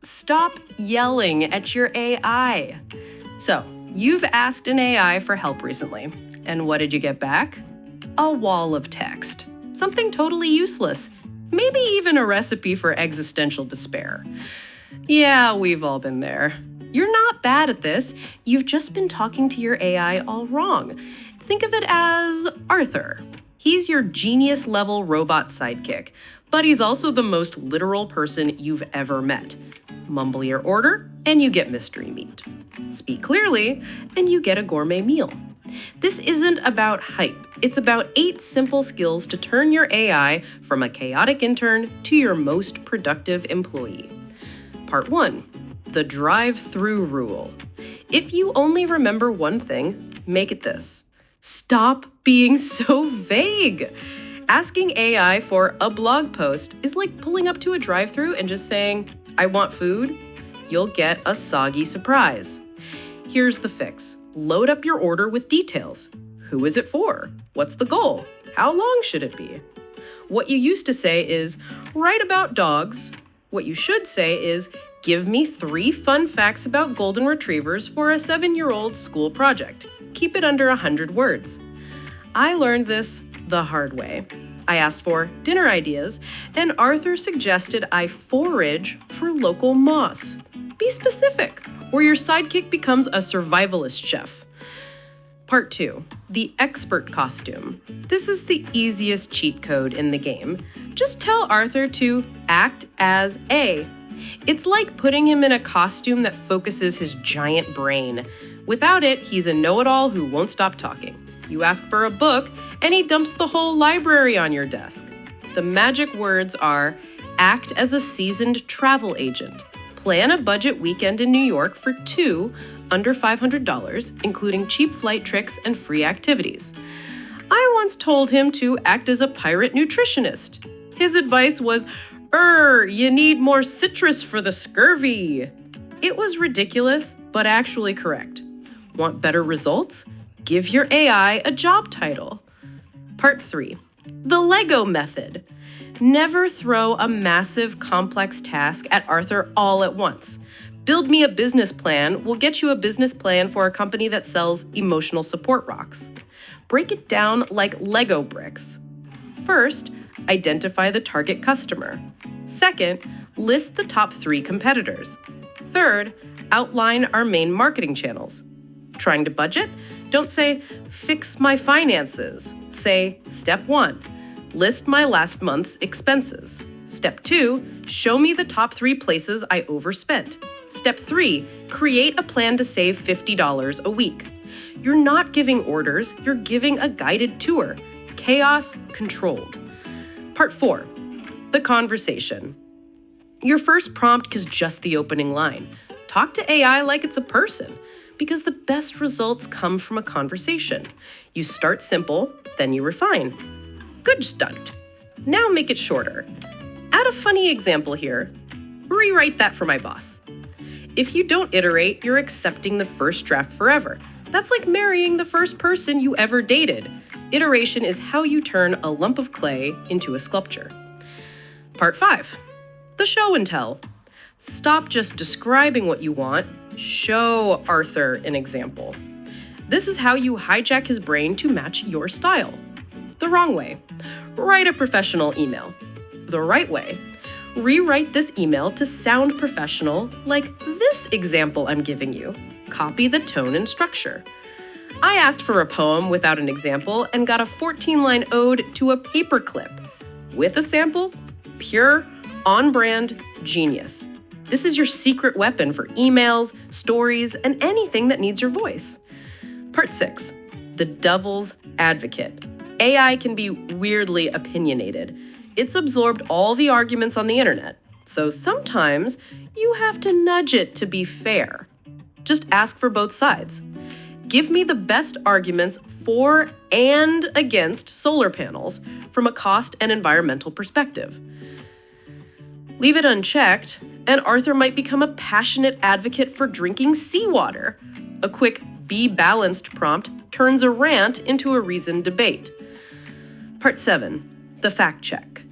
Stop yelling at your AI. So, you've asked an AI for help recently, and what did you get back? A wall of text. Something totally useless. Maybe even a recipe for existential despair. Yeah, we've all been there. You're not bad at this. You've just been talking to your AI all wrong. Think of it as Arthur. He's your genius-level robot sidekick, but he's also the most literal person you've ever met. Mumble your order, and you get mystery meat. Speak clearly, and you get a gourmet meal. This isn't about hype. It's about 8 simple skills to turn your AI from a chaotic intern to your most productive employee. Part 1. The Drive-Thru Rule. If you only remember one thing, make it this. Stop being so vague. Asking AI for a blog post is like pulling up to a drive-thru and just saying, "I want food." You'll get a soggy surprise. Here's the fix. Load up your order with details. Who is it for? What's the goal? How long should it be? What you used to say is, "Write about dogs." What you should say is, "Give me 3 fun facts about golden retrievers for a 7-year-old school project. Keep it under 100 words." I learned this the hard way. I asked for dinner ideas, and Arthur suggested I forage for local moss. Be specific, or your sidekick becomes a survivalist chef. Part 2. The expert costume. This is the easiest cheat code in the game. Just tell Arthur to act as A. It's like putting him in a costume that focuses his giant brain. Without it, he's a know-it-all who won't stop talking. You ask for a book, and he dumps the whole library on your desk. The magic words are, act as a seasoned travel agent. Plan a budget weekend in New York for 2 under $500, including cheap flight tricks and free activities. I once told him to act as a pirate nutritionist. His advice was, you need more citrus for the scurvy. It was ridiculous, but actually correct. Want better results? Give your AI a job title. Part 3. The Lego method. Never throw a massive, complex task at Arthur all at once. Build me a business plan will get you a business plan for a company that sells emotional support rocks. Break it down like Lego bricks. First, identify the target customer. Second, list the top 3 competitors. Third, outline our main marketing channels. Trying to budget? Don't say, "Fix my finances." Say, "Step 1, list my last month's expenses." Step 2, show me the top 3 places I overspent. Step 3, create a plan to save $50 a week. You're not giving orders, you're giving a guided tour. Chaos controlled. Part 4, the conversation. Your first prompt is just the opening line. Talk to AI like it's a person, because the best results come from a conversation. You start simple, then you refine. Good start. Now make it shorter. Add a funny example here. Rewrite that for my boss. If you don't iterate, you're accepting the first draft forever. That's like marrying the first person you ever dated. Iteration is how you turn a lump of clay into a sculpture. Part 5. The show and tell. Stop just describing what you want. Show Arthur an example. This is how you hijack his brain to match your style. The wrong way. Write a professional email. The right way. Rewrite this email to sound professional, like this example I'm giving you. Copy the tone and structure. I asked for a poem without an example and got a 14-line ode to a paperclip. With a sample, pure, on-brand genius. This is your secret weapon for emails, stories, and anything that needs your voice. Part 6. The devil's advocate. AI can be weirdly opinionated. It's absorbed all the arguments on the internet, so sometimes you have to nudge it to be fair. Just ask for both sides. Give me the best arguments for and against solar panels from a cost and environmental perspective. Leave it unchecked, and Arthur might become a passionate advocate for drinking seawater. A quick "be balanced" prompt turns a rant into a reasoned debate. Part 7. The fact check.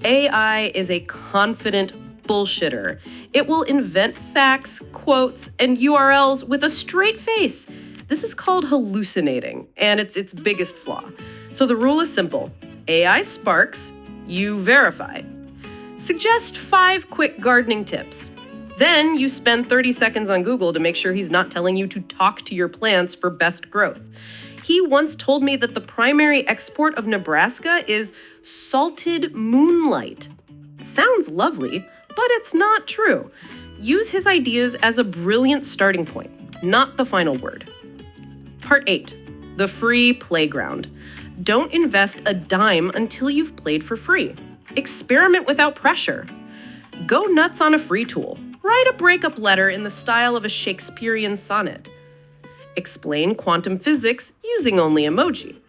AI is a confident bullshitter. It will invent facts, quotes, and URLs with a straight face. This is called hallucinating, and it's its biggest flaw. So the rule is simple. AI sparks, you verify. Suggest 5 quick gardening tips. Then you spend 30 seconds on Google to make sure he's not telling you to talk to your plants for best growth. He once told me that the primary export of Nebraska is salted moonlight. Sounds lovely, but it's not true. Use his ideas as a brilliant starting point, not the final word. Part 8, the free playground. Don't invest a dime until you've played for free. Experiment without pressure. Go nuts on a free tool. Write a breakup letter in the style of a Shakespearean sonnet. Explain quantum physics using only emoji.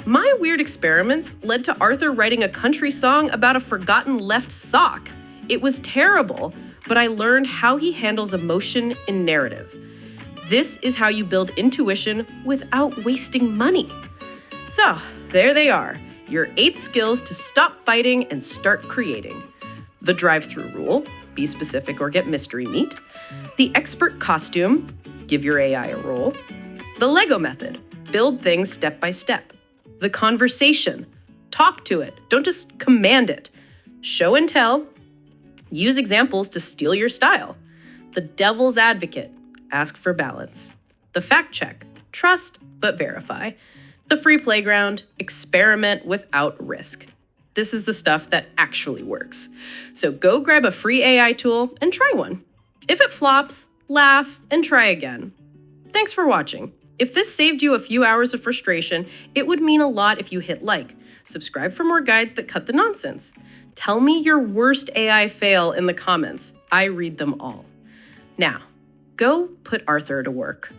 My weird experiments led to Arthur writing a country song about a forgotten left sock. It was terrible, but I learned how he handles emotion in narrative. This is how you build intuition without wasting money. So, there they are, your 8 skills to stop fighting and start creating. The drive-thru rule, be specific or get mystery meat. The expert costume, give your AI a role. The Lego method, build things step by step. The conversation, talk to it, don't just command it. Show and tell, use examples to steal your style. The devil's advocate, ask for balance. The fact check, trust but verify. The free playground, experiment without risk. This is the stuff that actually works. So go grab a free AI tool and try one. If it flops, laugh and try again. Thanks for watching. If this saved you a few hours of frustration, it would mean a lot if you hit like. Subscribe for more guides that cut the nonsense. Tell me your worst AI fail in the comments. I read them all. Now, go put Arthur to work.